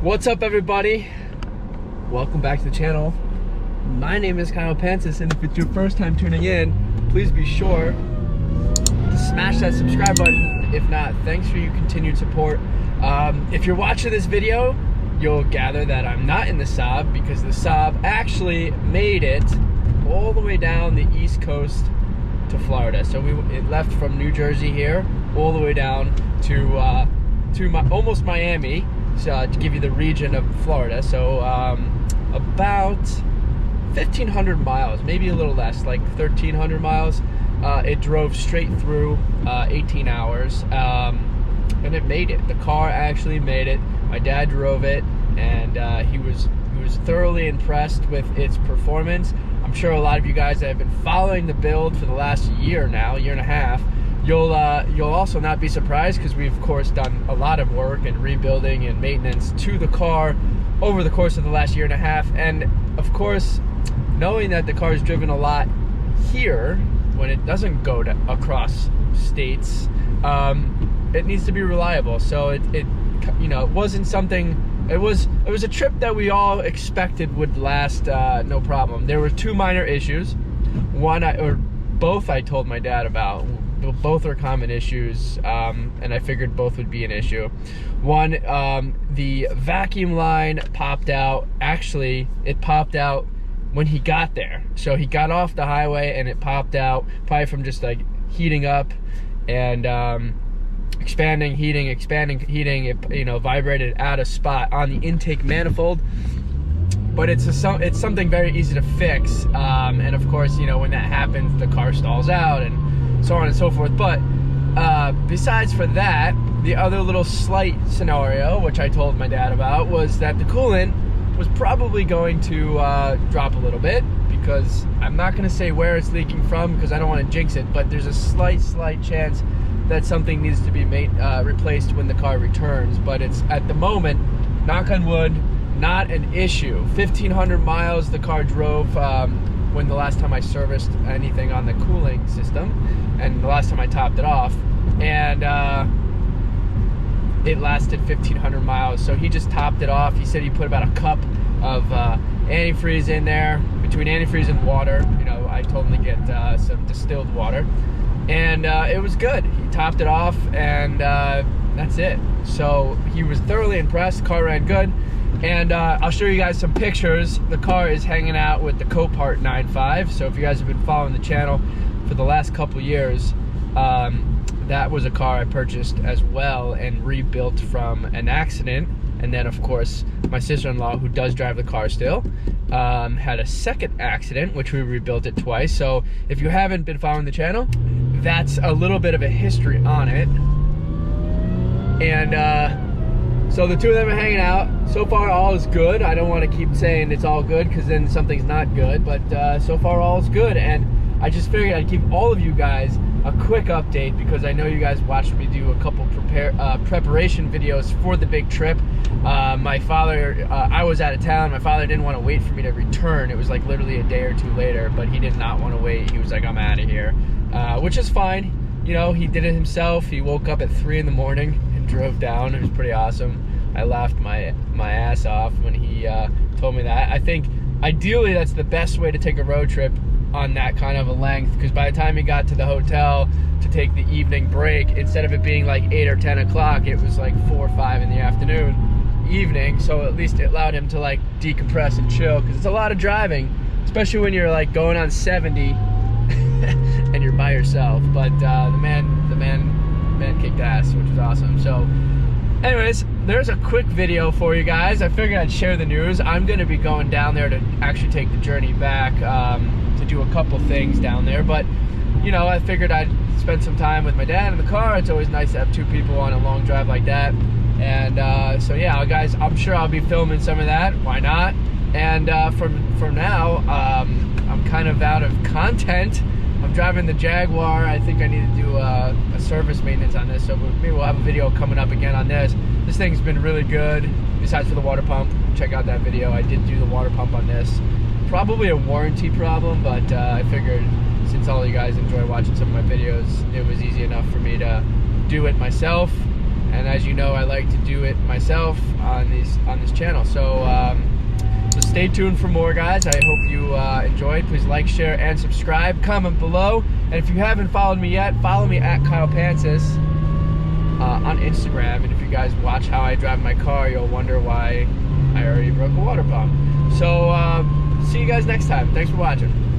What's up, everybody? Welcome back to the channel. My name is Pancis, and if it's your first time tuning in, please be sure to smash that subscribe button. If not, thanks for your continued support. If you're watching this video, you'll gather that I'm not in the Saab, because the Saab actually made it all the way down the East Coast to Florida. So it left from New Jersey here all the way down to almost Miami, to give you the region of Florida. So about 1,500 miles, maybe a little less, like 1,300 miles. It drove straight through 18 hours, and it made it. The car actually made it. My dad drove it, and he was thoroughly impressed with its performance. I'm sure a lot of you guys that have been following the build for the last year and a half, you'll also not be surprised, because we've of course done a lot of work and rebuilding and maintenance to the car over the course of the last year and a half. And of course, knowing that the car is driven a lot here when it doesn't go across states, it needs to be reliable. So it wasn't something. It was a trip that we all expected would last no problem. There were two minor issues. Both I told my dad about. Both are common issues, and I figured both would be an issue. One, the vacuum line popped out. Actually, it popped out when he got there. So he got off the highway and it popped out, probably from just like heating up and expanding, heating. It vibrated out of spot on the intake manifold. But it's something very easy to fix, and of course, when that happens, the car stalls out and so on and so forth. But besides for that, the other little slight scenario, which I told my dad about, was that the coolant was probably going to drop a little bit, because I'm not going to say where it's leaking from, because I don't want to jinx it, but there's a slight chance that something needs to be replaced when the car returns. But it's, at the moment, knock on wood, not an issue. 1,500 miles the car drove when the last time I serviced anything on the cooling system, and the last time I topped it off, and it lasted 1,500 miles. So he just topped it off. He said he put about a cup of antifreeze in there, between antifreeze and water. I told him to get some distilled water, and it was good. He topped it off, and that's it. So he was thoroughly impressed. The car ran good. And I'll show you guys some pictures. The car is hanging out with the Copart 9.5. So if you guys have been following the channel for the last couple years, that was a car I purchased as well and rebuilt from an accident. And then of course, my sister-in-law, who does drive the car still, had a second accident, which we rebuilt it twice. So if you haven't been following the channel, that's a little bit of a history on it. And so the two of them are hanging out. So far, all is good. I don't want to keep saying it's all good, because then something's not good. But so far, all is good. And I just figured I'd give all of you guys a quick update, because I know you guys watched me do a couple preparation videos for the big trip. My father, I was out of town. My father didn't want to wait for me to return. It was like literally a day or two later, but he did not want to wait. He was like, I'm out of here, which is fine. He did it himself. He woke up at 3 in the morning and drove down. It was pretty awesome. I laughed my ass off when he told me that. I think ideally that's the best way to take a road trip on that kind of a length, because by the time he got to the hotel to take the evening break, instead of it being like 8 or 10 o'clock, it was like 4 or 5 in the afternoon, evening. So at least it allowed him to like decompress and chill, because it's a lot of driving, especially when you're like going on 70 and you're by yourself. But the man kicked ass, which was awesome. So anyways, there's a quick video for you guys. I figured I'd share the news. I'm going to be going down there to actually take the journey back, to do a couple things down there. But I figured I'd spend some time with my dad in the car. It's always nice to have two people on a long drive like that. And so yeah, guys, I'm sure I'll be filming some of that. Why not? And from now, I'm kind of out of content. I'm driving the Jaguar. I think I need to do a service maintenance on this, so maybe we'll have a video coming up again on this. This thing's been really good, besides for the water pump. Check out that video. I did do the water pump on this. Probably a warranty problem, but I figured since since all you guys enjoy watching some of my videos, it was easy enough for me to do it myself. And as you know, I like to do it myself on this channel. So so stay tuned for more, guys. I hope you enjoyed. Please like, share, and subscribe. Comment below. And if you haven't followed me yet, follow me at Kyle Pancis on Instagram. And if you guys watch how I drive my car, you'll wonder why I already broke a water pump. So see you guys next time. Thanks for watching.